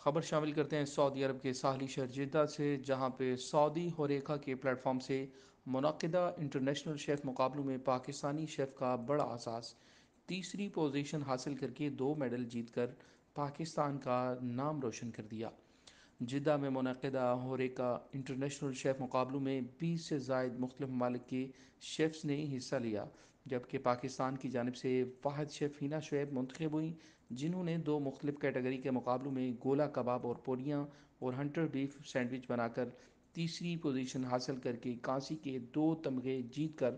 خبر شامل کرتے ہیں سعودی عرب کے ساحلی شہر جدہ سے، جہاں پہ سعودی ہوریکا کے پلیٹ فارم سے منعقدہ انٹرنیشنل شیف مقابلوں میں پاکستانی شیف کا بڑا اعزاز، تیسری پوزیشن حاصل کر کے 2 میڈل جیت کر پاکستان کا نام روشن کر دیا۔ جدہ میں منعقدہ ہوریکا انٹرنیشنل شیف مقابلوں میں 20 سے زائد مختلف ممالک کے شیفز نے حصہ لیا، جبکہ پاکستان کی جانب سے واحد شیف ہینا شعیب منتخب ہوئیں، جنہوں نے 2 مختلف کیٹیگری کے مقابلوں میں گولا کباب اور پوریاں اور ہنٹر بیف سینڈوچ بنا کر تیسری پوزیشن حاصل کر کے کانسی کے 2 تمغے جیت کر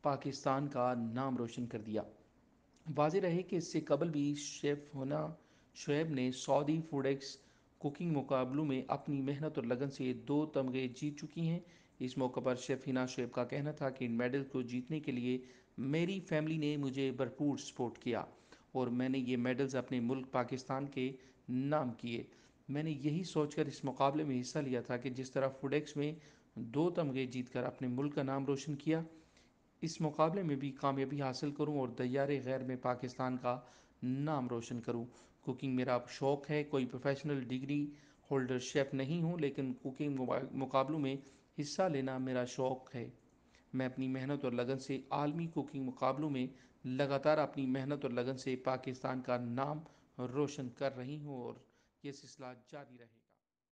پاکستان کا نام روشن کر دیا۔ واضح رہے کہ اس سے قبل بھی شیف ہونا شعیب نے سعودی فوڈ ایکس کوکنگ مقابلوں میں اپنی محنت اور لگن سے 2 تمغے جیت چکی ہیں۔ اس موقع پر شیف ہینا شعیب کا کہنا تھا کہ ان میڈل کو جیتنے کے لیے میری فیملی نے مجھے بھرپور سپورٹ کیا اور میں نے یہ میڈلز اپنے ملک پاکستان کے نام کیے۔ میں نے یہی سوچ کر اس مقابلے میں حصہ لیا تھا کہ جس طرح فوڈ ایکس میں 2 تمغے جیت کر اپنے ملک کا نام روشن کیا، اس مقابلے میں بھی کامیابی حاصل کروں اور دیار غیر میں پاکستان کا نام روشن کروں۔ کوکنگ میرا شوق ہے، کوئی پروفیشنل ڈگری ہولڈر شیف نہیں ہوں، لیکن کوکنگ مقابلوں میں حصہ لینا میرا شوق ہے۔ میں اپنی محنت اور لگن سے عالمی کوکنگ مقابلوں میں لگاتار اپنی محنت اور لگن سے پاکستان کا نام روشن کر رہی ہوں اور یہ سلسلہ جاری رہے۔